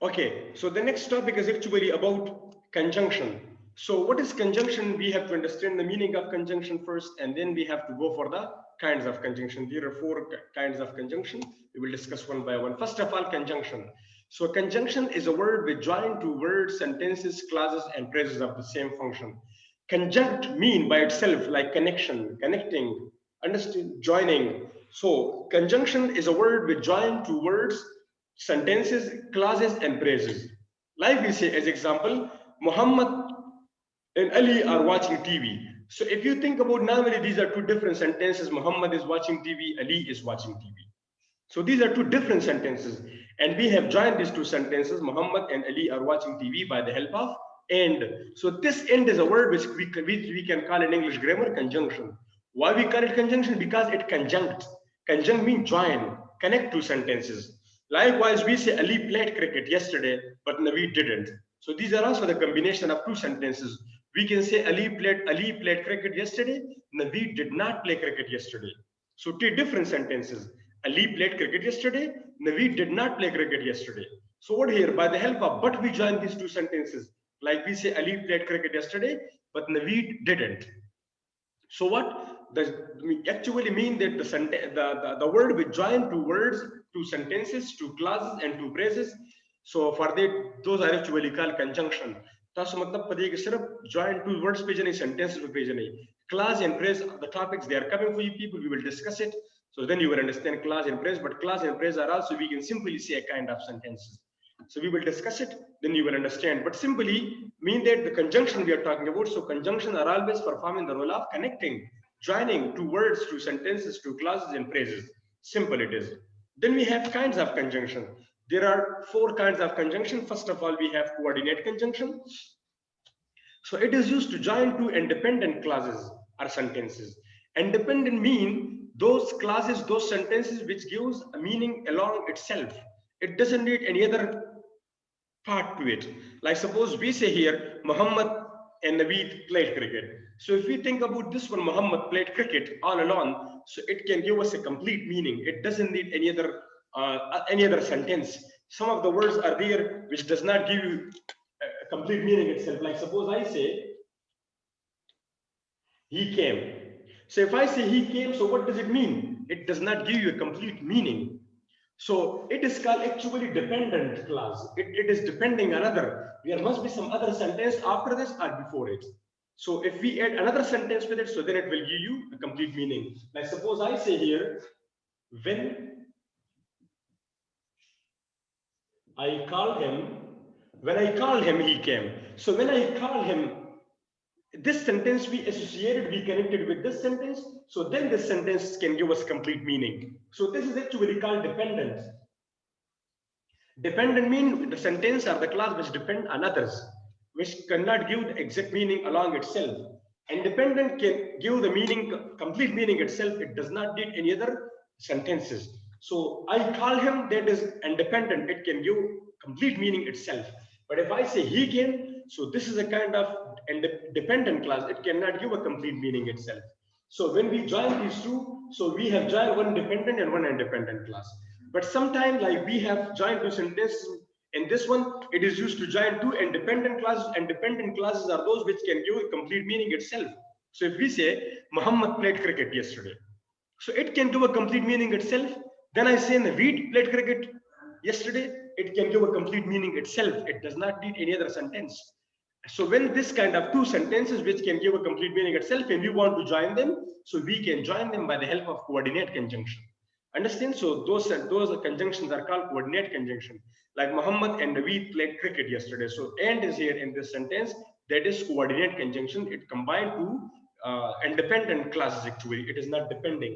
Okay, so the next topic is actually about conjunction. So what is conjunction? We have to understand the meaning of conjunction first, and then we have to go for the kinds of conjunction. There are four kinds of conjunction. We will discuss one by one. First of all, conjunction. So conjunction is a word which join two words, sentences, clauses, and phrases of the same function. Conjunct mean by itself like connection, connecting, understand, joining. So conjunction is a word which join two words, sentences, clauses, and phrases. Like we say, as example, Muhammad and Ali are watching TV. So if you think about normally, these are two different sentences. Muhammad is watching TV, Ali is watching TV. So these are two different sentences. And we have joined these two sentences. Muhammad and Ali are watching TV by the help of and. So this and is a word which we can call in English grammar conjunction. Why we call it conjunction? Because it conjunct. Conjunct means join, connect two sentences. Likewise, we say Ali played cricket yesterday, but Naveed didn't. So these are also the combination of two sentences. We can say Ali played cricket yesterday, Naveed did not play cricket yesterday. So two different sentences. Ali played cricket yesterday, Naveed did not play cricket yesterday. So what here? By the help of but we join these two sentences. Like we say Ali played cricket yesterday, but Naveed didn't. So what does actually mean that the word will join two words, two sentences, two clauses, and two phrases. So for that, those are actually called conjunction. तासो मतलब पता है कि सिर्फ join two words पे नहीं sentences पे नहीं. Clause and phrase, the topics they are coming for you people. We will discuss it. So then you will understand clause and phrase. But clause and phrase are also we can simply say a kind of sentences. So we will discuss it, then you will understand. But simply mean that the conjunction we are talking about, so conjunction are always performing the role of connecting, joining two words, two sentences, two clauses and phrases. Simple it is. Then we have kinds of conjunction. There are four kinds of conjunction. First of all, we have coordinate conjunction. So it is used to join two independent clauses or sentences. Independent mean those clauses, those sentences which gives a meaning along itself. It doesn't need any other part to it. Like suppose we say here, Muhammad and Naveed played cricket. So if we think about this one, Muhammad played cricket all alone, so it can give us a complete meaning. It doesn't need any other sentence. Some of the words are there which does not give you a complete meaning itself. Like suppose I say, he came. So if I say he came, so what does it mean? It does not give you a complete meaning. So it is called actually dependent clause. It is depending on other. There must be some other sentence after this or before it. So if we add another sentence with it, so then it will give you a complete meaning. Like suppose I say here, when I called him, he came. So when I called him, this sentence we associated, we connected with this sentence. So then this sentence can give us complete meaning. So this is actually called dependent. Dependent mean the sentence or the clause which depend on others, which cannot give the exact meaning along itself. Independent can give the meaning, complete meaning itself. It does not need any other sentences. So I call him, that is independent. It can give complete meaning itself. But if I say he came, so this is a kind of dependent clause. It cannot give a complete meaning itself. So when we join these two, so we have joined one dependent and one independent clause. But sometimes like we have joined two sentences. In this one, it is used to join two independent clauses. Independent clauses are those which can give a complete meaning itself. So if we say Muhammad played cricket yesterday, so it can give a complete meaning itself. Then I say Naveed played cricket yesterday, it can give a complete meaning itself. It does not need any other sentence. So when this kind of two sentences which can give a complete meaning itself and we want to join them, so we can join them by the help of coordinate conjunction. Understand? So those conjunctions are called coordinate conjunction. Like Muhammad and Naveed played cricket yesterday. So and is here in this sentence. That is coordinate conjunction. It combined two independent clauses actually. It is not depending.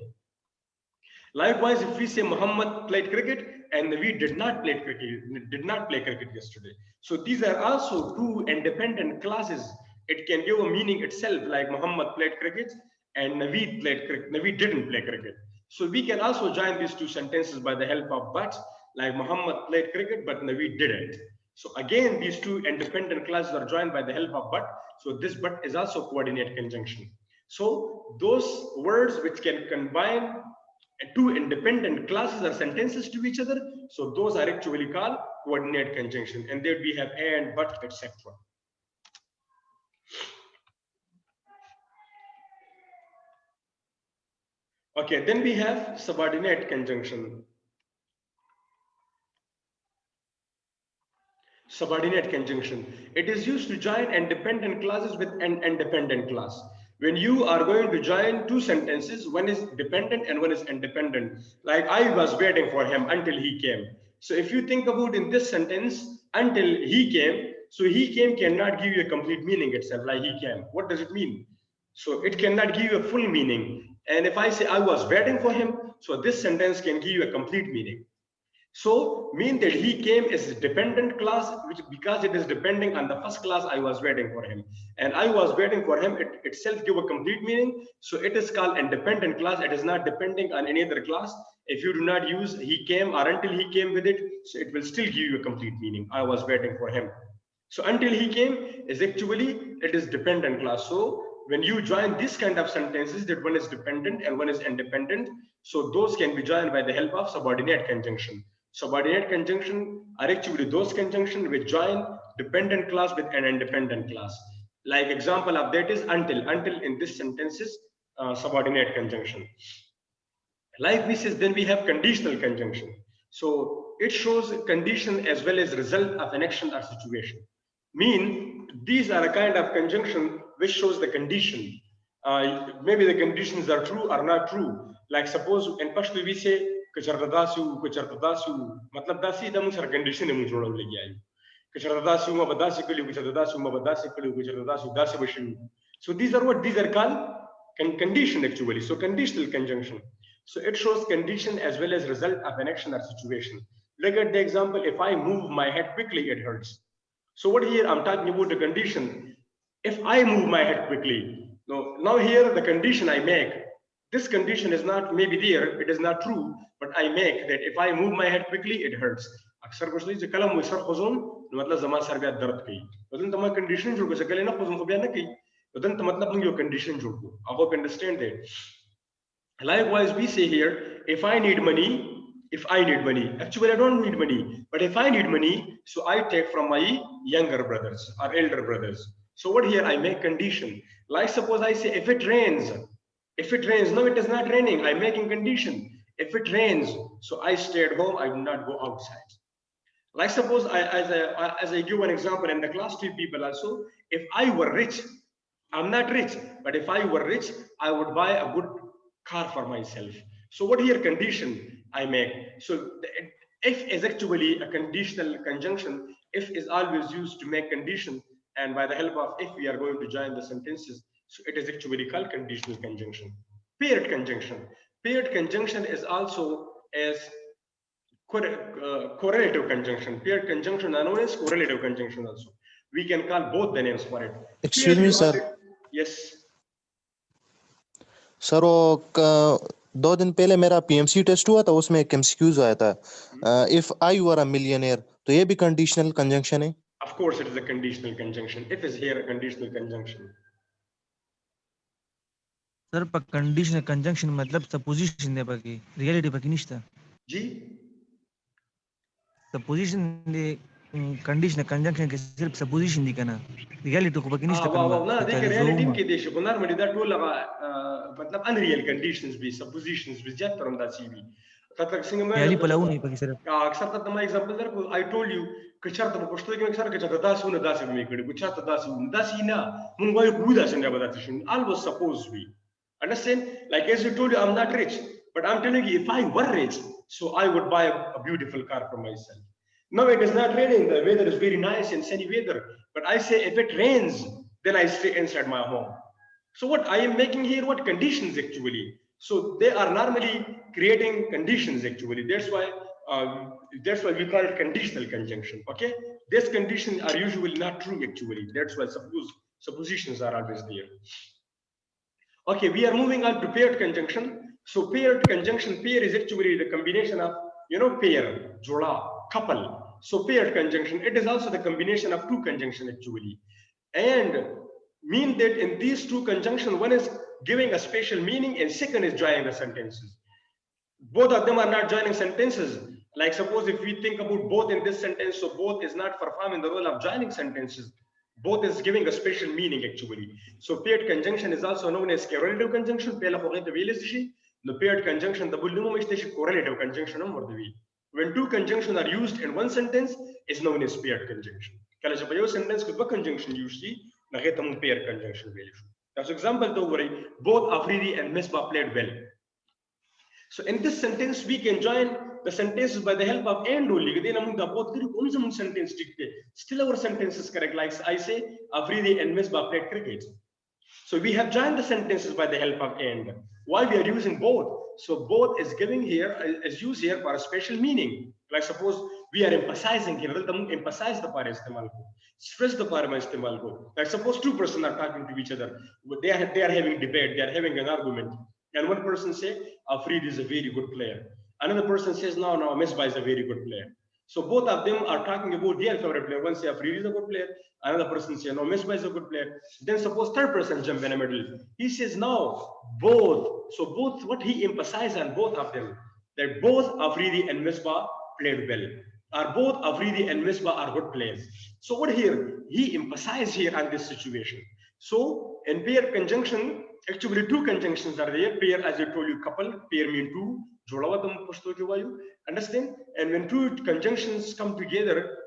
Likewise, if we say Muhammad played cricket and Naveed did not play cricket yesterday. So these are also two independent clauses. It can give a meaning itself, like Muhammad played cricket and Naveed didn't play cricket. So we can also join these two sentences by the help of but, like Muhammad played cricket, but Naveed didn't. So again, these two independent clauses are joined by the help of but. So this but is also coordinate conjunction. So those words which can combine two independent clauses or sentences to each other. So those are actually called coordinate conjunction. And there we have and, but, etc. Okay, then we have subordinate conjunction. Subordinate conjunction. It is used to join independent clauses with an independent clause. When you are going to join two sentences, one is dependent and one is independent. Like I was waiting for him until he came. So if you think about in this sentence, until he came, so he came cannot give you a complete meaning itself, like he came. What does it mean? So it cannot give you a full meaning. And if I say I was waiting for him, so this sentence can give you a complete meaning. So mean that he came is dependent clause, which because it is depending on the first clause I was waiting for him, and I was waiting for him, it itself give a complete meaning. So it is called independent clause. It is not depending on any other clause. If you do not use he came or until he came with it, so it will still give you a complete meaning. I was waiting for him. So until he came is actually, it is dependent clause. So when you join this kind of sentences, that one is dependent and one is independent, so those can be joined by the help of subordinate conjunction. Subordinate conjunction are actually those conjunction which join dependent clause with an independent clause. Like example of that is until. Until in this sentence is subordinate conjunction. Like we says, then we have conditional conjunction. So it shows condition as well as result of an action or situation. Mean these are a kind of conjunction which shows the condition. Maybe the conditions are true or not true. Like suppose in Pashto we say kuchartadasu matlab dasi da musar condition mu joda lagi kuchartadasu ma badasi kuli kuchartadasu ma badasi kuli kuchartadasu dasi bashu. So these are what these are called condition actually. So conditional conjunction. So it shows condition as well as result of an action or situation. Look at the example. If I move my head quickly, it hurts. So what here I'm talking about the condition. If I move my head quickly, now here the condition I make, this condition is not maybe there, it is not true, but I make that if I move my head quickly, it hurts. अक्सर कुछ नहीं कलम वो sir खुजून मतलब जमा sir भी दर्द कई वदन तमा condition जो कुछ कले ना खुजून को बयान कई वदन तो मतलब हम यो condition जो को I hope you understand that. Likewise, we say here, if I need money, actually I don't need money, but if I need money, so I take from my younger brothers or elder brothers. So what here I make condition. Like suppose I say, if it rains, no, it is not raining, I'm making condition. If it rains, so I stay at home, I do not go outside. Like suppose as I give an example in the class to people also, if I were rich, I'm not rich, but if I were rich, I would buy a good car for myself. So what here condition I make? So if is actually a conditional conjunction. If is always used to make condition, and by the help of if we are going to join the sentences, so it is actually called conditional conjunction. Paired conjunction. Paired conjunction is also as correlative conjunction. Paired conjunction are known as correlative conjunction also. We can call both the names for it. Excuse me, sir. Yes. Sir वो 2 दिन पहले मेरा PMC test हुआ था उसमें एक MCQs आया था if I were a millionaire तो ये भी कंडीशनल कंजंक्शन है Of course it is a conditional conjunction. If is here a conditional conjunction. Sir पर कंडीशनल कंजंक्शन मतलब सपोजिशन दे बाकी रियलिटी बाकी निश्ता जी सपोजिशन दे कंडीशनल कंजंक्शन के सिर्फ सपोजिशन दी करना रियलिटी को बाकी निश्ता करना ना देख रियलिटी के देश को नॉर्मली दैट टू लगा मतलब अनरियल कंडीशंस भी सपोजिशंस भी ज्यादा तरह दा सी भी तक सिंग में रियलिटी पलाऊ नहीं बाकी सर का अक्सर तक मैं एग्जांपल दर को I told you que certo posto che sarà che c'è da su una da su mi credo che certo da si na non voglio guida se ne va da ci always suppose we understand like as you told you I'm not rich but I'm telling you if I were rich so I would buy a beautiful car for myself. No, it is not raining, the weather is very nice and sunny weather, but I say if it rains then I stay inside my home. So what I am making here, what conditions actually, so they are normally creating conditions actually. That's why we call it conditional conjunction. Okay, these conditions are usually not true actually. That's why suppositions are always there. Okay, we are moving on to paired conjunction. So paired conjunction, pair is actually the combination of pair, joda, couple. So paired conjunction, it is also the combination of two conjunction actually, and mean that in these two conjunction, one is giving a special meaning and second is joining the sentences. both of them are not joining sentences. Like suppose if we think about both in this sentence, so both is not performing the role of joining sentences. Both is giving a special meaning actually. So paired conjunction is also known as correlative conjunction. The paired conjunction, the correlative conjunction. When two conjunctions are used in one sentence, is known as paired conjunction. Sentence conjunction usually paired conjunction. As example, both Afridi and Misbah played well. So in this sentence, we can join the sentences by the help of and only. Still our sentence is correct. Like I say, Afridi and Misbah played cricket. So we have joined the sentences by the help of and. Why we are using both? So both is giving here, is used here for a special meaning. Like suppose we are emphasizing here, emphasize the part stress the part. Like suppose two persons are talking to each other. They are having debate, they are having an argument. And one person say, Afreed is a very good player. Another person says, no, Misbah is a very good player. So both of them are talking about their favorite player. One say Afreed is a good player. Another person say, no, Misbah is a good player. Then suppose third person jump in the middle. He says, no, both. So both, what he emphasized on both of them, that both Afridi and Misbah played well. Or both Afridi and Misbah are good players. So what here? He emphasized here on this situation. So in pair conjunction, actually two conjunctions are there. Pair, as I told you, couple. Pair mean two. Understand? And when two conjunctions come together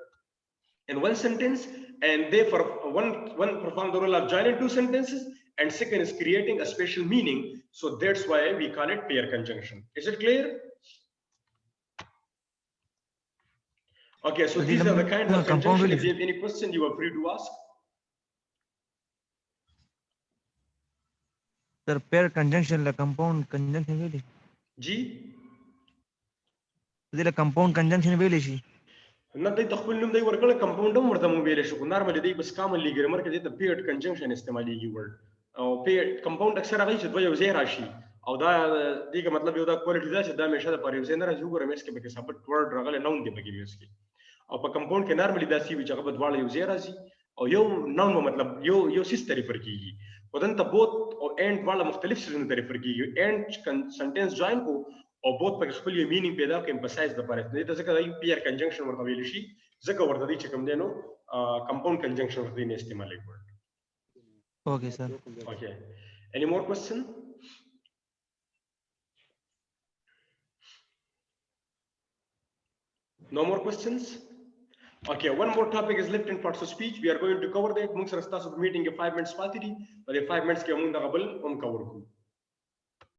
in one sentence, and they for one perform the role of joining two sentences, and second is creating a special meaning. So that's why we call it pair conjunction. Is it clear? Okay, so these are the kinds of conjunction. If you have any question, you are free to ask. Sir, pair conjunction la compound conjunction veli. G. The compound conjunction veli shi. Nothing to call them. They were called compound number. The movie is normally they bas commonly grammar के the paired conjunction इस्तेमाली की word. Paired compound अक्सर आगे चुद वही उसे राशि. और दा दी का मतलब ये दा quality दा चुदा में शायद पर उसे ना राजू को रमेश के बके सब word रगले noun दे बकी भी उसकी. और पर compound के normally दा सी भी जगह बद वाले उसे राशि. और यो noun में मतलब यो सिस्टर रिफर की. वदन तब both और and वाला मुख्तलिफ सिस्टर रिफर की. And sentence join को or both पर इसको लिए meaning पैदा के emphasize the part. नहीं तो जैसे कहीं pair conjunction वर्ता भी लिशी, जैसे वर्ता दी चिकम देनो compound conjunction वर्ता दी इस्तेमाल एक word. Okay, sir. Okay. Any more question? No more questions? Okay, one more topic is left in parts of speech. We are going to cover that. Mungsa rasta sub meeting के 5 minutes पाती थी, पर ये 5 minutes के अमुंदा कबल हम cover को.